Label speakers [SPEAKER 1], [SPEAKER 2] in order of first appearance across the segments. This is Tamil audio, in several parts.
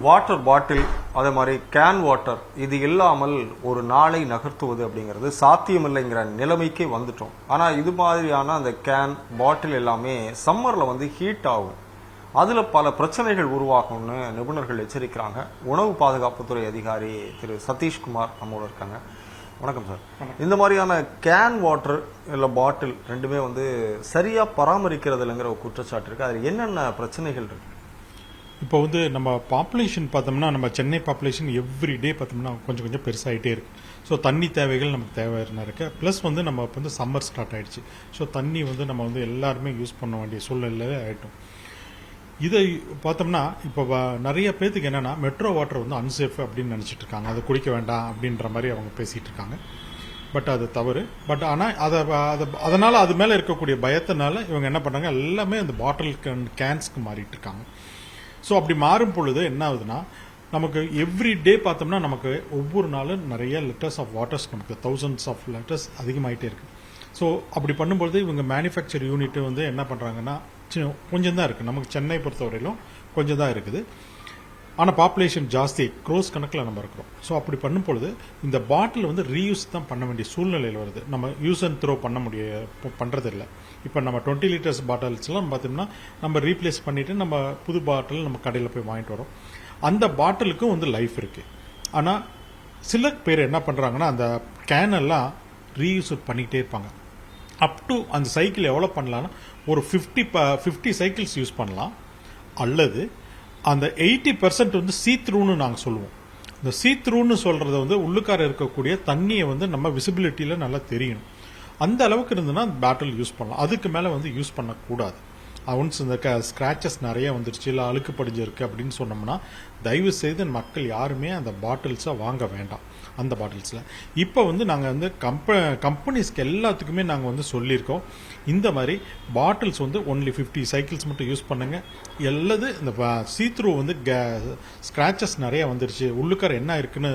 [SPEAKER 1] வாட்டர் பாட்டில் அதே மாதிரி கேன் வாட்டர் இது இல்லாமல் ஒரு நாளை நகர்த்துவது அப்படிங்கிறது சாத்தியமில்லைங்கிற நிலைமைக்கே வந்துட்டோம். ஆனால் இது மாதிரியான அந்த கேன் பாட்டில் எல்லாமே சம்மரில் வந்து ஹீட் ஆகும், அதில் பல பிரச்சனைகள் உருவாகும்னு நிபுணர்கள் எச்சரிக்கிறாங்க. உணவு பாதுகாப்புத்துறை அதிகாரி திரு சதீஷ்குமார் நம்மளோட இருக்காங்க. வணக்கம் சார். இந்த மாதிரியான கேன் வாட்டர் இல்லை பாட்டில் ரெண்டுமே வந்து சரியாக பராமரிக்கிறது இல்லைங்கிற ஒரு குற்றச்சாட்டு இருக்குது. அதில் என்னென்ன பிரச்சனைகள் இருக்குது?
[SPEAKER 2] இப்போ வந்து நம்ம பாப்புலேஷன் பார்த்தோம்னா, நம்ம சென்னை பாப்புலேஷன் எவ்ரிடே பார்த்தோம்னா கொஞ்சம் கொஞ்சம் பெருசாகிட்டே இருக்குது. ஸோ தண்ணி தேவைகள் நமக்கு தேவையான இருக்குது. ப்ளஸ் வந்து நம்ம இப்போ வந்து சம்மர் ஸ்டார்ட் ஆகிடுச்சு. ஸோ தண்ணி வந்து நம்ம வந்து எல்லாருமே யூஸ் பண்ண வேண்டிய சூழ்நிலையில் ஆகிட்டோம். இதை பார்த்தோம்னா இப்போ நிறைய பேர்த்துக்கு என்னென்னா மெட்ரோ வாட்டர் வந்து அன்சேஃப் அப்படின்னு நினச்சிட்டு இருக்காங்க. அதை குடிக்க வேண்டாம் அப்படின்ற மாதிரி அவங்க பேசிகிட்டு இருக்காங்க. பட் அது தவறு. பட் ஆனால் அதனால் அது மேலே இருக்கக்கூடிய பயத்தினால இவங்க என்ன பண்ணுறாங்க, எல்லாமே அந்த பாட்டில் கேன்ஸ்க்கு மாறிட்டு இருக்காங்க. ஸோ அப்படி மாறும் பொழுது என்ன ஆகுதுன்னா, நமக்கு எவ்ரி டே பார்த்தோம்னா நமக்கு ஒவ்வொரு நாளும் நிறைய லிட்டர்ஸ் ஆஃப் வாட்டர்ஸ், நமக்கு தௌசண்ட்ஸ் ஆஃப் லிட்டர்ஸ் அதிகமாகிட்டே இருக்குது. ஸோ அப்படி பண்ணும்பொழுது இவங்க மேனுஃபேக்சர் யூனிட் வந்து என்ன பண்ணுறாங்கன்னா, கொஞ்சம் தான் இருக்குது. நமக்கு சென்னை பொறுத்தவரையிலும் கொஞ்சம் தான் இருக்குது. ஆனால் பாப்புலேஷன் ஜாஸ்தி, க்ரோஸ் கணக்கில் நம்ம இருக்கிறோம். ஸோ அப்படி பண்ணும் பொழுது இந்த பாட்டில் வந்து ரீயூஸ் தான் பண்ண வேண்டிய சூழ்நிலையில் வருது. நம்ம யூஸ் அண்ட் த்ரோ பண்ணுறது இல்லை. இப்போ நம்ம 20 லிட்டர்ஸ் பாட்டில்ஸ்லாம் பார்த்தோம்னா நம்ம ரீப்ளேஸ் பண்ணிவிட்டு நம்ம புது பாட்டில் நம்ம கடையில் போய் வாங்கிட்டு வரோம். அந்த பாட்டிலுக்கும் வந்து லைஃப் இருக்குது. ஆனால் சில பேர் என்ன பண்ணுறாங்கன்னா, அந்த கேனெல்லாம் ரீயூஸ் பண்ணிக்கிட்டே இருப்பாங்க. அப் டு அந்த சைக்கிள் எவ்வளோ பண்ணலான்னா, ஒரு 50 சைக்கிள்ஸ் யூஸ் பண்ணலாம். அல்லது அந்த 80% வந்து சீத்ரூன்னு நாங்கள் சொல்லுவோம். இந்த சீத்ரூன்னு சொல்கிறத வந்து உள்ளுக்கார இருக்கக்கூடிய தண்ணியை வந்து நம்ம விசிபிலிட்டியில் நல்லா தெரியணும். அந்த அளவுக்கு இருந்ததுன்னா அந்த பாட்டில் யூஸ் பண்ணலாம். அதுக்கு மேலே வந்து யூஸ் பண்ணக்கூடாது. ஒன்ஸ் இந்த ஸ்க்ராச்சஸ் நிறைய வந்துருச்சு, இல்லை அழுக்கு படிஞ்சிருக்கு அப்படின்னு சொன்னோம்னா தயவு செய்து மக்கள் யாருமே அந்த பாட்டில்ஸை வாங்க வேண்டாம். அந்த பாட்டில்ஸில் இப்போ வந்து நாங்கள் வந்து கம்பெனிஸ்க்கு எல்லாத்துக்குமே நாங்கள் வந்து சொல்லியிருக்கோம், இந்த மாதிரி பாட்டில்ஸ் வந்து ஒன்லி 50 சைக்கிள்ஸ் மட்டும் யூஸ் பண்ணுங்கள். எல்லாது இந்த சீத்ரூ வந்து ஸ்க்ராச்சஸ் நிறைய வந்துருச்சு, உள்ளுக்கார என்ன இருக்குன்னு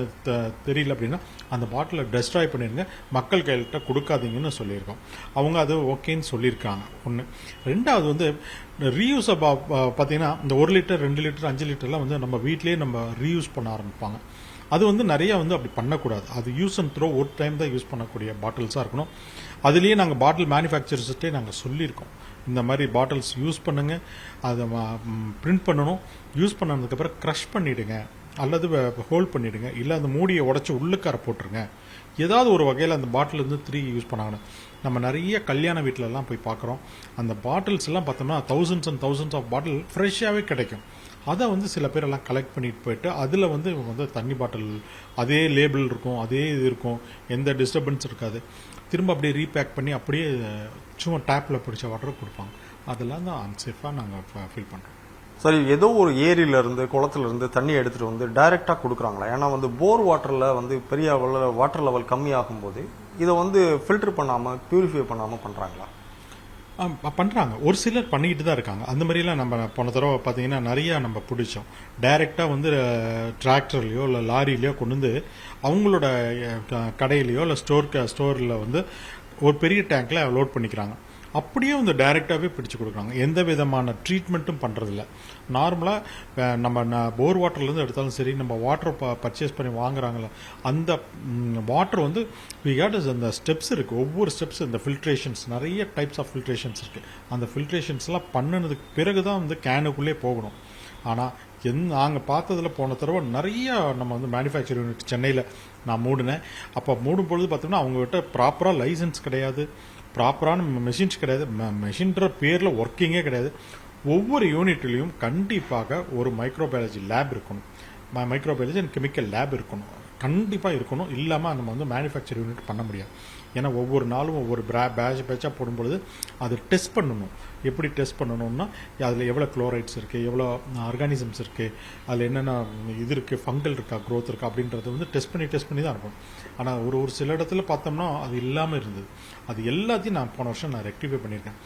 [SPEAKER 2] தெரியல அப்படின்னா அந்த பாட்டிலை டெஸ்ட்ராய் பண்ணிடுங்க, மக்கள் கையில்கிட்ட கொடுக்காதீங்கன்னு சொல்லியிருக்கோம். அவங்க அது ஓகேன்னு சொல்லியிருக்காங்க. ஒன்று. ரெண்டாவது வந்து ரீயூஸ் பார்த்தீங்கன்னா, இந்த 1 லிட்டர் 2 லிட்டர் 5 லிட்டர்லாம் வந்து நம்ம வீட்டிலேயே நம்ம ரீயூஸ் பண்ண ஆரம்பிப்பாங்க. அது வந்து நிறைய வந்து அப்படி பண்ணக்கூடாது. அது யூஸ் அண்ட் த்ரோ ஒரு டைம் தான் யூஸ் பண்ணக்கூடிய பாட்டில்ஸாக இருக்கணும். அதுலேயே நாங்கள் பாட்டில் மேனுஃபேக்சரர்ஸ்கிட்டே நாங்கள் சொல்லியிருக்கோம், இந்த மாதிரி பாட்டில்ஸ் யூஸ் பண்ணுங்கள், அதை பிரிண்ட் பண்ணணும். யூஸ் பண்ணதுக்கப்புறம் க்ரஷ் பண்ணிவிடுங்க அல்லது ஹோல்ட் பண்ணிவிடுங்க, இல்லை அந்த மூடியை உடச்சி உள்ளுக்கார போட்டுருங்க. ஏதாவது ஒரு வகையில் அந்த பாட்டில் வந்து 3 யூஸ் பண்ணாங்கன்னு. நம்ம நிறைய கல்யாண வீட்டிலலாம் போய் பார்க்குறோம், அந்த பாட்டில்ஸ் எல்லாம் பார்த்தோம்னா தௌசண்ட்ஸ் அண்ட் தௌசண்ட்ஸ் ஆஃப் பாட்டில் ஃப்ரெஷ்ஷாகவே கிடைக்கும். அதை வந்து சில பேரெல்லாம் கலெக்ட் பண்ணிட்டு போயிட்டு அதில் வந்து இவங்க வந்து தண்ணி பாட்டில் அதே லேபிள் இருக்கும், அதே இது இருக்கும், எந்த டிஸ்டர்பன்ஸ் இருக்காது. திரும்ப அப்படியே ரீபேக் பண்ணி அப்படியே சும்மா டேப்பில் பிடிச்ச வாட்டரை கொடுப்பாங்க. அதெல்லாம் தான் அன்சேஃபாக நாங்கள் ஃபீல் பண்ணுறோம்.
[SPEAKER 1] சரி, ஏதோ ஒரு ஏரியிலேருந்து குளத்துலேருந்து தண்ணி எடுத்துகிட்டு வந்து டைரெக்டாக கொடுக்குறாங்களா? ஏன்னா வந்து போர் வாட்டரில் வந்து பெரிய வாட்டர் லெவல் கம்மியாகும் போது இதை வந்து ஃபில்டர் பண்ணாமல் பியூரிஃபை பண்ணாமல் பண்ணுறாங்களா?
[SPEAKER 2] பண்ணுறாங்க. ஒரு சிலர் பண்ணிக்கிட்டு தான் இருக்காங்க. அந்த மாதிரிலாம் நம்ம போன தடவை பார்த்தீங்கன்னா நிறையா நம்ம பிடிச்சோம். டைரெக்டாக வந்து டிராக்டர்லையோ இல்லை லாரிலையோ கொண்டு வந்து அவங்களோட கடையிலையோ இல்லை ஸ்டோரில் வந்து ஒரு பெரிய டேங்க்கில் லோட் பண்ணிக்கிறாங்க. அப்படியே வந்து டைரெக்டாகவே பிடிச்சி கொடுக்குறாங்க. எந்த விதமான ட்ரீட்மெண்ட்டும் பண்ணுறதில்ல. நார்மலாக நம்ம போர் வாட்டர்லேருந்து எடுத்தாலும் சரி, நம்ம வாட்டர் பர்ச்சேஸ் பண்ணி வாங்குறாங்கள அந்த வாட்டர் வந்து அந்த ஸ்டெப்ஸ் இருக்குது. ஒவ்வொரு ஸ்டெப்ஸ், இந்த ஃபில்ட்ரேஷன்ஸ், நிறைய டைப்ஸ் ஆஃப் ஃபில்ட்ரேஷன்ஸ் இருக்குது. அந்த ஃபில்ட்ரேஷன்ஸ்லாம் பண்ணினதுக்கு பிறகு தான் வந்து கேனுக்குள்ளே போகணும். ஆனால் நாங்கள் பார்த்ததில் போன தடவை நிறையா நம்ம வந்து மேனுஃபேக்சர் யூனிட் சென்னையில் நான் மூடினேன். அப்போ மூடும் பொழுது பார்த்தோம்னா அவங்ககிட்ட ப்ராப்பராக லைசன்ஸ் கிடையாது, ப்ராப்பரான மெஷின்ஸ் கிடையாது, மெஷின்ற பேரில் ஒர்க்கிங்கே கிடையாது. ஒவ்வொரு யூனிட்லேயும் கண்டிப்பாக ஒரு மைக்ரோபயாலஜி லேப் இருக்கணும், மைக்ரோபயாலஜி அண்ட் கெமிக்கல் லேப் இருக்கணும், கண்டிப்பாக இருக்கணும். இல்லாமல் நம்ம வந்து மேனுஃபேக்சர் யூனிட் பண்ண முடியாது. ஏன்னா ஒவ்வொரு நாளும் ஒவ்வொரு பேட்சாக போடும்பொழுது அது டெஸ்ட் பண்ணணும். எப்படி டெஸ்ட் பண்ணணும்னா அதில் எவ்வளோ குளோரைட்ஸ் இருக்குது, எவ்வளோ ஆர்கானிசம்ஸ் இருக்குது, அதில் என்னென்ன இது இருக்குது, ஃபங்கல் இருக்கா, க்ரோத் இருக்கா அப்படின்றத வந்து டெஸ்ட் பண்ணி தான் இருக்கும். ஆனால் ஒரு சில இடத்துல பார்த்தோம்னா அது இல்லாமல் இருந்தது. அது எல்லாத்தையும் நான் போன வருஷம் நான் ரெக்டிஃபை பண்ணியிருக்கேன்.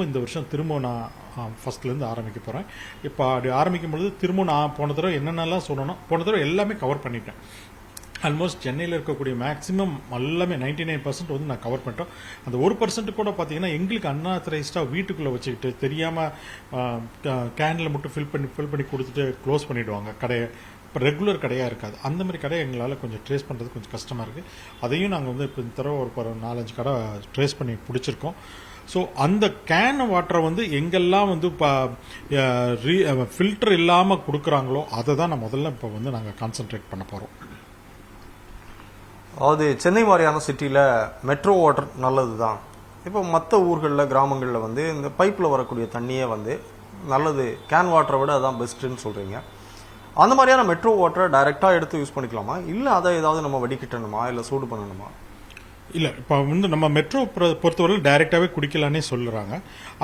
[SPEAKER 2] இந்த வருஷம் நான் ஃபஸ்ட்லேருந்து ஆரம்பிக்க போகிறேன். இப்போ அப்படி ஆரம்பிக்கும் பொழுது திரும்ப நான் போன தடவை என்னென்னலாம் சொன்னோன்னா போன தடவை எல்லாமே கவர் பண்ணிட்டேன். ஆல்மோஸ்ட் சென்னையில் இருக்கக்கூடிய மேக்ஸிமம் எல்லாமே 99% வந்து நான் கவர் பண்ணிட்டோம். அந்த 1% கூட பார்த்தீங்கன்னா எங்களுக்கு அன்ஆத்தரைஸ்டாக வீட்டுக்குள்ளே வச்சுக்கிட்டு தெரியாமல் கேனில் மட்டும் ஃபில் பண்ணி கொடுத்துட்டு க்ளோஸ் பண்ணிவிடுவாங்க கடையை. இப்போ ரெகுலர் கடையாக இருக்காது. அந்த மாதிரி கடையை எங்களால் கொஞ்சம் ட்ரேஸ் பண்ணுறது கொஞ்சம் கஷ்டமாக இருக்குது. அதையும் நாங்கள் வந்து இப்போ இந்த தடவை ஒரு 4-5 கடை ட்ரேஸ் பண்ணி பிடிச்சிருக்கோம். ஸோ அந்த கேன் வாட்டரை வந்து எங்கெல்லாம் வந்து இப்போ ஃபில்டர் இல்லாமல் கொடுக்குறாங்களோ அதை தான் நான் முதல்ல இப்போ வந்து நாங்கள் கான்சென்ட்ரேட் பண்ண போகிறோம்.
[SPEAKER 1] அதாவது சென்னை மாதிரியான சிட்டியில் மெட்ரோ வாட்டர் நல்லது தான். இப்போ மற்ற ஊர்களில் கிராமங்களில் வந்து இந்த பைப்பில் வரக்கூடிய தண்ணியே வந்து நல்லது, கேன் வாட்டரை விட அதான் பெஸ்ட்டுன்னு சொல்கிறீங்க. அந்த மாதிரியான மெட்ரோ வாட்டரை டைரெக்டாக எடுத்து யூஸ் பண்ணிக்கலாமா, இல்லை அதை ஏதாவது நம்ம வடிகட்டணுமா, இல்லை சூடு பண்ணணுமா?
[SPEAKER 2] இல்லை, இப்போ வந்து நம்ம மெட்ரோ பொறுத்தவரையில் டைரெக்டாகவே குடிக்கலான்னே சொல்லுறாங்க.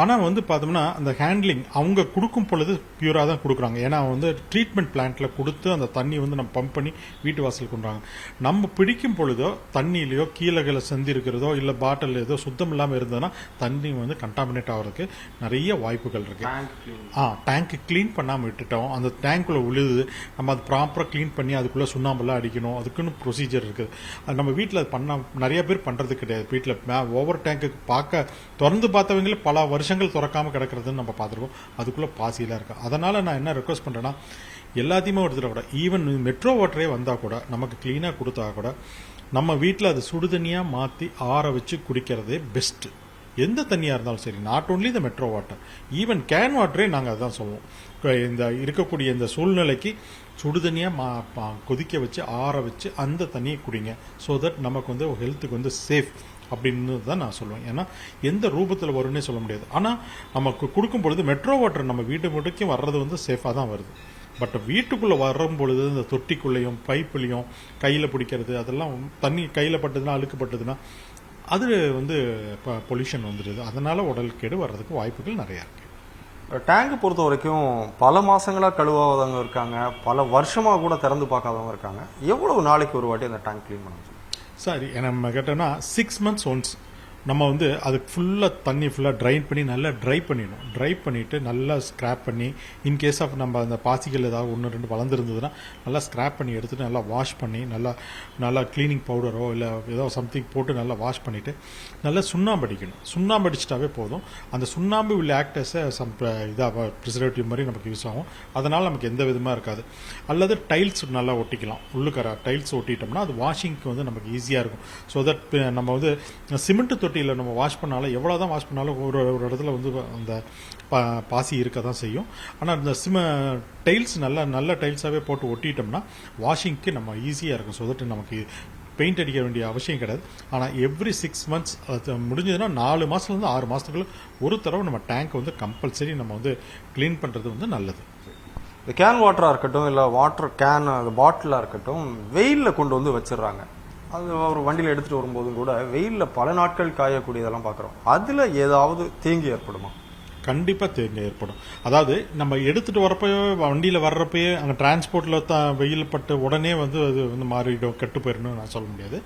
[SPEAKER 2] ஆனால் வந்து பார்த்தோம்னா அந்த ஹேண்ட்லிங் அவங்க கொடுக்கும் பொழுது பியூராக தான் கொடுக்குறாங்க. ஏன்னா வந்து ட்ரீட்மெண்ட் பிளான்ட்டில் கொடுத்து அந்த தண்ணி வந்து நம்ம பம்ப் பண்ணி வீட்டு வாசல் கொண்டுறாங்க. நம்ம பிடிக்கும் பொழுதோ தண்ணியிலையோ கீழே செஞ்சு இருக்கிறதோ இல்லை பாட்டில் ஏதோ சுத்தம் இல்லாமல் இருந்ததுன்னா தண்ணி வந்து கண்டாமினேட் ஆகிறதுக்கு நிறைய வாய்ப்புகள் இருக்கு. டேங்க் க்ளீன் பண்ணாமல் விட்டுட்டோம், அந்த டேங்க்குள்ளே உழுது நம்ம அது ப்ராப்பராக க்ளீன் பண்ணி அதுக்குள்ளே சுண்ணாம்பெல்லாம் அடிக்கணும். அதுக்குன்னு ப்ரொசீஜர் இருக்குது. அது நம்ம வீட்டில் பண்ண நிறைய பேர் பண்றது கிடையாது. வீட்டில் ஓவர் டேங்க்கு பார்க்க திறந்து பார்த்தவங்களே பல வருஷங்கள் திறக்காம கிடக்கிறதுன்னு நம்ம பார்த்துருக்கோம். அதுக்குள்ள பாசியெல்லாம் இருக்கு. அதனால நான் என்ன ரெக்வஸ்ட் பண்றேன்னா, எல்லாத்தையுமே எடுத்துட கூட, ஈவன் மெட்ரோ வாட்டரே வந்தா கூட நமக்கு கிளீனா கொடுத்தா கூட நம்ம வீட்டில் அது சுடுதண்ணியா மாற்றி ஆற வச்சு குடிக்கிறதே பெஸ்ட். எந்த தண்ணியாக இருந்தாலும் சரி, not only the metro water, even can வாட்டரே நாங்கள் அதான் சொல்லுவோம். இந்த இருக்கக்கூடிய இந்த சூழ்நிலைக்கு சுடுதண்ணியாக கொதிக்க வச்சு ஆற வச்சு அந்த தண்ணியை குடிங்க. ஸோ தட் நமக்கு வந்து ஹெல்த்துக்கு வந்து சேஃப் அப்படின்னு தான் நான் சொல்லுவேன். ஏன்னா எந்த ரூபத்தில் வரும்னே சொல்ல முடியாது. ஆனால் நமக்கு கொடுக்கும் பொழுது மெட்ரோ வாட்டர் நம்ம வீட்டு முழுக்கும் வர்றது வந்து சேஃபாக தான் வருது. பட் வீட்டுக்குள்ளே வரும் பொழுது இந்த தொட்டிக்குள்ளேயும் பைப்புலையும் கையில் பிடிக்கிறது அதெல்லாம் தண்ணி கையில் பட்டதுன்னா அழுக்குப்பட்டதுன்னா அது வந்து இப்போ பொல்யூஷன் வந்துடுது. அதனால உடல் கேடு வர்றதுக்கு வாய்ப்புகள் நிறையா இருக்கு.
[SPEAKER 1] டேங்க் பொறுத்த வரைக்கும் பல மாசங்களாக கழுவாதவங்க இருக்காங்க, பல வருஷமாக கூட திறந்து பார்க்காதவங்க இருக்காங்க. எவ்வளவு நாளைக்கு ஒரு வாட்டி அந்த டேங்க் க்ளீன் பண்ணணும்?
[SPEAKER 2] சரி, நம்ம கேட்டோம்னா 6 months ஒன்ஸ் நம்ம வந்து அதுக்கு ஃபுல்லாக தண்ணி ஃபுல்லாக ட்ரைன் பண்ணி நல்லா ட்ரை பண்ணிடணும். ட்ரை பண்ணிவிட்டு நல்லா ஸ்க்ராப் பண்ணி, இன்கேஸ் ஆஃப் நம்ம அந்த பாசிகள் ஏதாவது 1-2 வளர்ந்துருந்ததுன்னா நல்லா ஸ்க்ராப் பண்ணி எடுத்துகிட்டு நல்லா வாஷ் பண்ணி நல்லா க்ளீனிங் பவுடரோ இல்லை ஏதோ சம்திங் போட்டு நல்லா வாஷ் பண்ணிவிட்டு நல்லா சுண்ணாம்பு அடிக்கணும். சுண்ணாம்பு அடிச்சிட்டாவே போதும். அந்த சுண்ணாம்பு வில் ஆக்ட் அஸ் சம் இதாக ப்ரிசர்வேட்டிவ் மாதிரி நமக்கு யூஸ் ஆகும். அதனால் நமக்கு எந்த விதமாக இருக்காது. அல்லது டைல்ஸ் நல்லா ஒட்டிக்கலாம். உள்ளுக்கர டைல்ஸ் ஒட்டிட்டோம்னா அது வாஷிங்க்கு வந்து நமக்கு ஈஸியாக இருக்கும். ஸோ தட் நம்ம வந்து சிமெண்ட் தொட்டியில் நம்ம வாஷ் பண்ணாலும் எவ்வளோதான் வாஷ் பண்ணாலும் ஒரு இடத்துல வந்து அந்த பாசி இருக்க தான் செய்யும். ஆனால் இந்த டைல்ஸ் நல்ல டைல்ஸாகவே போட்டு ஒட்டிட்டோம்னா வாஷிங்க்கு நம்ம ஈஸியாக இருக்கும். ஸோ தட் நமக்கு பெயிண்ட் அடிக்க வேண்டிய அவசியம் கிடையாது. ஆனால் எவ்ரி 6 months அது முடிஞ்சதுன்னா 4 மாதத்துலேருந்து 6 மாதத்துக்குள்ள ஒரு தடவை நம்ம டேங்க் வந்து கம்பல்சரி நம்ம வந்து க்ளீன் பண்ணுறது வந்து நல்லது.
[SPEAKER 1] இந்த கேன் வாட்டராக இருக்கட்டும், இல்லை வாட்டர் கேன் பாட்டிலாக இருக்கட்டும், வெயிலில் கொண்டு வந்து வச்சிடுறாங்க. அது ஒரு வண்டியில் எடுத்துகிட்டு வரும்போதும் கூட வெயிலில் பல நாட்கள் காயக்கூடியதெல்லாம் பார்க்குறோம். அதில் ஏதாவது தீங்கு ஏற்படுமா?
[SPEAKER 2] கண்டிப்பாக தேங்க ஏற்படும். அதாவது நம்ம எடுத்துகிட்டு வரப்போ வண்டியில் வர்றப்பயே அங்கே டிரான்ஸ்போர்ட்டில் வெயில் பட்டு உடனே வந்து அது வந்து மாறிடும், கெட்டு போயிடணும்னு நான் சொல்ல முடியாது.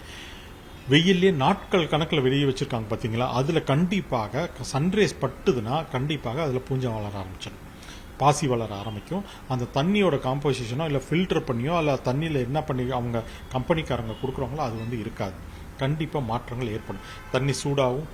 [SPEAKER 2] வெயிலே நாட்கள் கணக்கில் வெளியே வச்சுருக்காங்க பார்த்தீங்களா, அதில் கண்டிப்பாக சன்ரைஸ் பட்டுதுன்னா கண்டிப்பாக அதில் பூஞ்சை வளர ஆரம்பிச்சிடும், பாசி வளர ஆரம்பிக்கும். அந்த தண்ணியோட காம்போசிஷனோ இல்லை ஃபில்டர் பண்ணியோ இல்லை தண்ணியில் என்ன பண்ணி அவங்க கம்பெனிக்காரங்க கொடுக்குறாங்களோ அது வந்து இருக்காது. கண்டிப்பாக மாற்றங்கள் ஏற்படும். தண்ணி சூடாகவும்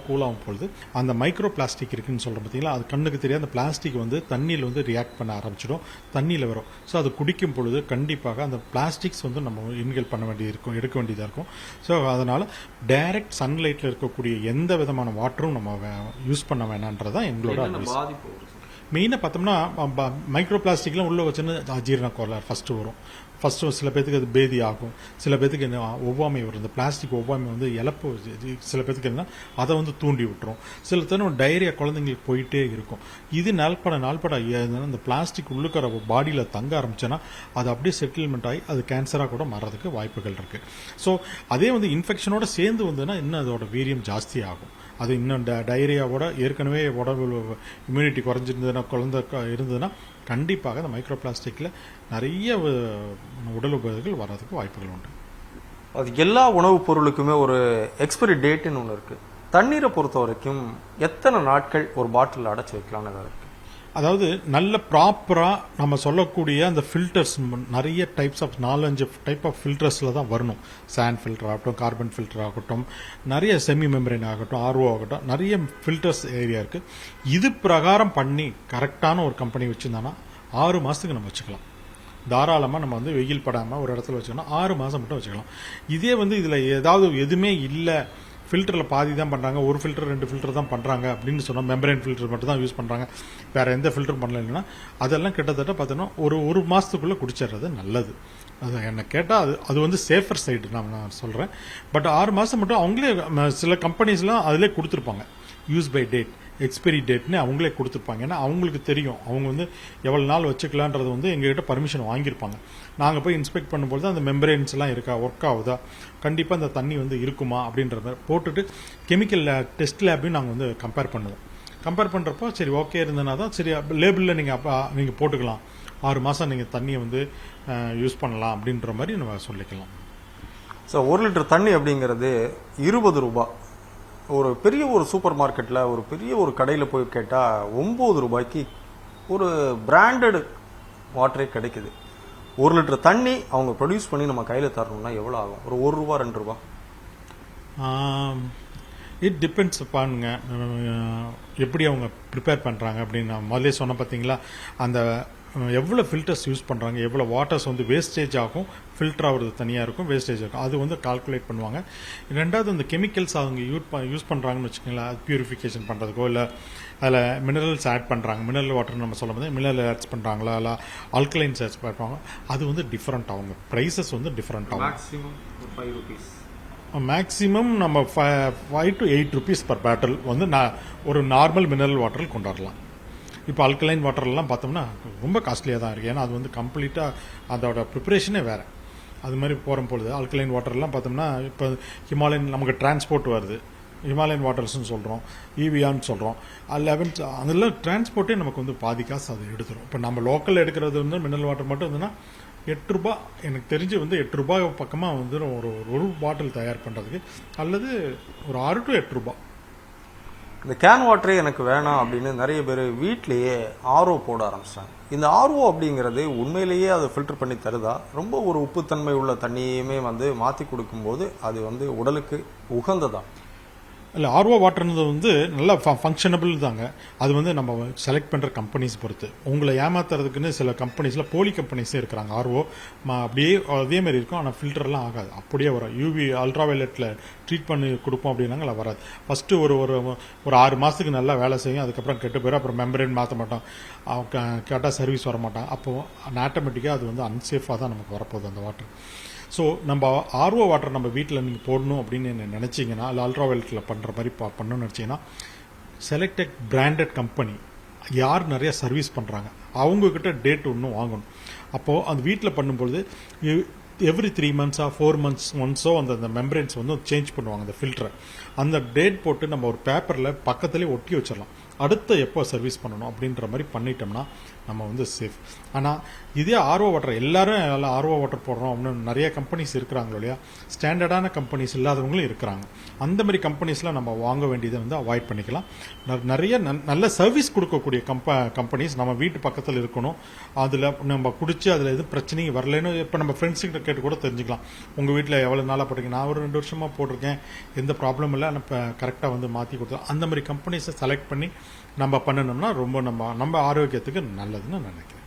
[SPEAKER 2] கூலாகும் பொழுது அந்த மைக்ரோ பிளாஸ்டிக் இருக்குன்னு சொல்கிறோம் பார்த்தீங்களா, அது கண்ணுக்கு தெரியாத அந்த பிளாஸ்டிக் வந்து தண்ணியில் வந்து ரியாக்ட் பண்ண ஆரம்பிச்சிடும், தண்ணியில் வரும். ஸோ அது குடிக்கும் பொழுது கண்டிப்பாக அந்த பிளாஸ்டிக்ஸ் வந்து நம்ம இன்ஹேல் பண்ண வேண்டியது இருக்கும், எடுக்க வேண்டியதாக இருக்கும். ஸோ அதனால் டைரக்ட் சன்லைட்டில் இருக்கக்கூடிய எந்த விதமான வாட்டரும் நம்ம யூஸ் பண்ண வேணான்றதான் எங்களோட
[SPEAKER 1] பாதிப்பு.
[SPEAKER 2] மெயினாக பார்த்தோம்னா மைக்ரோ பிளாஸ்டிக்லாம் உள்ளே வச்சுன்னு அஜீரண கோளாறு ஃபஸ்ட்டு வரும். ஃபஸ்ட்டு சில பேத்துக்கு அது பேதி ஆகும், சில பேத்துக்கு என்ன ஒவ்வாமை வரும். இந்த பிளாஸ்டிக் ஒவ்வாமை வந்து இழப்பு சில பேத்துக்கு என்ன அதை வந்து தூண்டி விட்டுரும். சில தரம் டைரியா குழந்தைங்களுக்கு போயிட்டே இருக்கும். இது நாள்பட இந்த பிளாஸ்டிக் உள்ளுக்கிற பாடியில் தங்க ஆரம்பிச்சோன்னா அது அப்படியே செட்டில்மெண்ட் ஆகி அது கேன்சராக கூட மாறதுக்கு வாய்ப்புகள் இருக்குது. ஸோ அதே வந்து இன்ஃபெக்ஷனோட சேர்ந்து வந்ததுன்னா இன்னும் அதோட வீரியம் ஜாஸ்தி ஆகும். அது இன்னும் டைரியாவோட ஏற்கனவே உடம்பு இம்யூனிட்டி குறைஞ்சிருந்ததுன்னா குழந்தை இருந்ததுன்னா கண்டிப்பாக இந்த மைக்ரோ பிளாஸ்டிக்கில் நிறைய உடல் உபாதைகள் வர்றதுக்கு வாய்ப்புகள் உண்டு.
[SPEAKER 1] அது எல்லா உணவுப் பொருளுக்குமே ஒரு எக்ஸ்பைரி டேட்டுன்னு ஒன்று இருக்குது. தண்ணீரை பொறுத்த வரைக்கும் எத்தனை நாட்கள் ஒரு பாட்டில் அடைச்சி வைக்கலாம்னு இருக்கு?
[SPEAKER 2] அதாவது நல்ல ப்ராப்பராக நம்ம சொல்லக்கூடிய அந்த ஃபில்டர்ஸ் நிறைய டைப்ஸ் ஆஃப் 4-5 டைப் ஆஃப் ஃபில்டர்ஸில் தான் வரணும். சாண்ட் ஃபில்டர் ஆகட்டும், கார்பன் ஃபில்டர் ஆகட்டும், நிறைய செமி மெம்பரேன் ஆகட்டும், ஆர்ஓ ஆகட்டும், நிறைய ஃபில்டர்ஸ் ஏரியா இருக்குது. இது பிரகாரம் பண்ணி கரெக்டான ஒரு கம்பெனி வச்சுருந்தானா 6 மாதத்துக்கு நம்ம வச்சுக்கலாம். தாராளமாக நம்ம வந்து வெயில் படாமல் ஒரு இடத்துல வச்சுக்கணும், 6 மாதம் மட்டும் வச்சுக்கலாம். இதே வந்து இதில் ஏதாவது எதுவுமே இல்லை, ஃபில்டரில் பாதி தான் பண்ணுறாங்க, ஒரு ஃபில்டர் 2 ஃபில்டர் தான் பண்ணுறாங்க அப்படின்னு சொன்னால், மெம்பரேன் ஃபில்டர் மட்டும் தான் யூஸ் பண்ணுறாங்க, வேறு எந்த ஃபில்டரும் பண்ணலைன்னா, அதெல்லாம் கிட்டத்தட்ட பார்த்தோன்னா ஒரு மாதத்துக்குள்ளே குடிச்சிடுறது நல்லது. அது என்ன கேட்டால் அது வந்து சேஃபர் சைடு நான் சொல்கிறேன். பட் 6 மாதம் மட்டும் அவங்களே சில கம்பெனிஸ்லாம் அதிலே கொடுத்துருப்பாங்க, யூஸ் பை டேட், எக்ஸ்பைரி டேட்னு அவங்களே கொடுத்துருப்பாங்க. ஏன்னா அவங்களுக்கு தெரியும் அவங்க வந்து எவ்வளோ நாள் வச்சுக்கலான்றது வந்து எங்ககிட்ட பர்மிஷன் வாங்கியிருப்பாங்க. நாங்கள் போய் இன்ஸ்பெக்ட் பண்ணும்போது அந்த மெம்பரேன்ஸ்லாம் இருக்கா, ஒர்க் ஆகுதா, கண்டிப்பாக அந்த தண்ணி வந்து இருக்குமா அப்படின்ற மாதிரி போட்டுட்டு கெமிக்கல் டெஸ்ட் லேபையும் நாங்கள் வந்து கம்பேர் பண்ணுவோம். கம்பேர் பண்ணுறப்போ சரி ஓகே இருந்ததுனா தான் சரி லேபிளில் நீங்கள் போட்டுக்கலாம், 6 மாதம் நீங்கள் தண்ணியை வந்து யூஸ் பண்ணலாம் அப்படின்ற மாதிரி நம்ம சொல்லிக்கலாம்.
[SPEAKER 1] ஸோ 1 லிட்டர் தண்ணி அப்படிங்கிறது 20 ரூபாய். ஒரு பெரிய ஒரு சூப்பர் மார்க்கெட்டில் ஒரு பெரிய ஒரு கடையில் போய் கேட்டால் 9 ரூபாய்க்கு ஒரு பிராண்டட் வாட்டரே கிடைக்குது. 1 லிட்டர் தண்ணி அவங்க ப்ரொடியூஸ் பண்ணி நம்ம கையில் தரணும்னா எவ்வளோ ஆகும்? ஒரு 1 ரூபா 2 ரூபா?
[SPEAKER 2] இட் டிபெண்ட்ஸ் பாருங்க எப்படி அவங்க ப்ரிப்பேர் பண்ணுறாங்க அப்படின்னு நான் முதலே சொன்ன பார்த்தீங்களா, அந்த எவ்வளோ ஃபில்டர்ஸ் யூஸ் பண்ணுறாங்க, எவ்வளோ வாட்டர்ஸ் வந்து வேஸ்டேஜ் ஆகும், ஃபில்டர் ஆகுறது தனியாக இருக்கும், வேஸ்டேஜ் இருக்கும், அது வந்து கால்குலேட் பண்ணுவாங்க. ரெண்டாவது அந்த கெமிக்கல்ஸ் அவங்க யூஸ் பண்ணுறாங்கன்னு வச்சுக்கோங்களேன், அது பியூரிஃபிகேஷன் பண்ணுறதுக்கோ இல்லை அதில் மினரல்ஸ் ஆட் பண்ணுறாங்க, மினரல் வாட்டர் நம்ம சொல்லும் போது மினரல் ஆட்ஸ் பண்ணுறாங்களா இல்லை ஆல்கலைன்ஸ் ஆட்ஸ் பண்ணுவாங்க, அது வந்து டிஃப்ரெண்ட் ஆகுங்க, ப்ரைஸஸ் வந்து டிஃப்ரெண்ட் ஆகும். மேக்ஸிமம் நம்ம 5 to 8 rupees பர் பேட்டல் வந்து ஒரு நார்மல் மினரல் வாட்டரில் கொண்டாடலாம். இப்போ அல்கலைன் வாட்டர்லாம் பார்த்தோம்னா ரொம்ப காஸ்ட்லியாக தான் இருக்குது. ஏன்னா அது வந்து கம்ப்ளீட்டாக அதோட ப்ரிப்பரேஷனே வேறு. அது மாதிரி போகும்பொழுது அல்கலைன் வாட்டர்லாம் பார்த்தோம்னா இப்போ ஹிமாலயன் நமக்கு டிரான்ஸ்போர்ட் வருது, ஹிமாலயன் வாட்டர்ஸ்னு சொல்கிறோம், ஈவியான்னு சொல்கிறோம், 11 அதெல்லாம் டிரான்ஸ்போர்ட்டே நமக்கு வந்து பாதி காசு அது எடுத்துரும். இப்போ நம்ம லோக்கலில் எடுக்கிறது வந்து மினரல் வாட்டர் மட்டும் இருந்ததுன்னா 8 ரூபா, எனக்கு தெரிஞ்சு வந்து 8 ரூபாய் பக்கமாக வந்து ஒரு பாட்டில் தயார் பண்ணுறதுக்கு, அல்லது ஒரு 6 to 8 ரூபா.
[SPEAKER 1] இந்த கேன் வாட்டரே எனக்கு வேணாம் அப்படின்னு நிறைய பேர் வீட்லேயே ஆர்ஓ போட ஆரம்பிச்சிட்டாங்க. இந்த ஆர்ஓ அப்படிங்கிறது உண்மையிலேயே அதை ஃபில்டர் பண்ணி தருதா? ரொம்ப ஒரு உப்புத்தன்மை உள்ள தண்ணியுமே வந்து மாற்றி கொடுக்கும்போது அது வந்து உடலுக்கு உகந்ததா?
[SPEAKER 2] இல்லை, ஆர்ஓ வாட்டர்ன்றது வந்து நல்லா ஃபங்க்ஷனபிள் தாங்க. அது வந்து நம்ம செலக்ட் பண்ணுற கம்பெனிஸ் பொறுத்து. உங்களை ஏமாத்துறதுக்குன்னு சில கம்பெனிஸில் போலி கம்பெனிஸே இருக்கிறாங்க. ஆர்ஓ அப்படியே அதே மாதிரி இருக்கும், ஆனால் ஃபில்டர்லாம் ஆகாது, அப்படியே வரும். யூவி அல்ட்ராவயலட்டில் ட்ரீட் பண்ணி கொடுப்போம் அப்படின்னாங்க வராது. ஃபஸ்ட்டு ஒரு 6 மாதத்துக்கு நல்லா வேலை செய்யும், அதுக்கப்புறம் கெட்டு போயிடும், அப்புறம் மெம்பரேன் மாற்ற மாட்டோம், கேட்டால் சர்வீஸ் வர மாட்டாங்க. அப்போது ஆட்டோமேட்டிக்காக அது வந்து அன்சேஃபாக தான் நமக்கு வரப்போகுது அந்த வாட்டர். ஸோ நம்ம ஆர்ஓ வாட்டர் நம்ம வீட்டில் நீங்கள் போடணும் அப்படின்னு நினச்சிங்கன்னா, இல்லை அல்ட்ராவயலட்டில் பண்ணுற மாதிரி பண்ணணும்னு நினச்சிங்கன்னா, செலக்டட் பிராண்டட் கம்பெனி யார் நிறைய சர்வீஸ் பண்ணுறாங்க அவங்கக்கிட்ட டேட் ஒன்றும் வாங்கணும். அப்போது அந்த வீட்டில் பண்ணும்பொழுது எவ்ரி 3 months 4 months ஒன்ஸோ அந்த மெம்பரேன்ஸ் வந்து சேஞ்ச் பண்ணுவாங்க அந்த ஃபில்டரை. அந்த டேட் போட்டு நம்ம ஒரு பேப்பரில் பக்கத்துலேயே ஒட்டி வச்சிடலாம், அடுத்த எப்போ சர்வீஸ் பண்ணணும் அப்படின்ற மாதிரி பண்ணிட்டோம்னா நம்ம வந்து சேஃப். ஆனால் இதே ஆர்ஓ வாட்டர் எல்லாரும் ஆர்ஓ வாட்டர் போடுறோம் அப்படின்னு நிறைய கம்பெனிஸ் இருக்கிறாங்களோ இல்லையா, ஸ்டாண்டர்டான கம்பெனிஸ் இல்லாதவங்களும் இருக்கிறாங்க. அந்த மாதிரி கம்பெனிஸ்லாம் நம்ம வாங்க வேண்டியதை வந்து அவாய்ட் பண்ணிக்கலாம். நிறைய நல்ல சர்வீஸ் கொடுக்கக்கூடிய கம்பெனிஸ் நம்ம வீட்டு பக்கத்தில் இருக்கணும். அதில் நம்ம குடிச்சு அதில் எதுவும் பிரச்சனையும் வரலன்னு இப்போ நம்ம ஃப்ரெண்ட்ஸுக்கிட்ட கேட்டு கூட தெரிஞ்சுக்கலாம். உங்கள் வீட்டில் எவ்வளோ நாளாக போட்டிருக்கீங்க? நான் ஒரு 2 வருஷமாக போட்டிருக்கேன், எந்த ப்ராப்ளம் இல்லை, ஆனால் இப்போ கரெக்டாக வந்து மாற்றி கொடுத்தோம். அந்த மாதிரி கம்பெனிஸை செலக்ட் பண்ணி நம்ம பண்ணணும்னா ரொம்ப நம்ம ஆரோக்கியத்துக்கு நல்லதுன்னு நினைக்கிறேன்.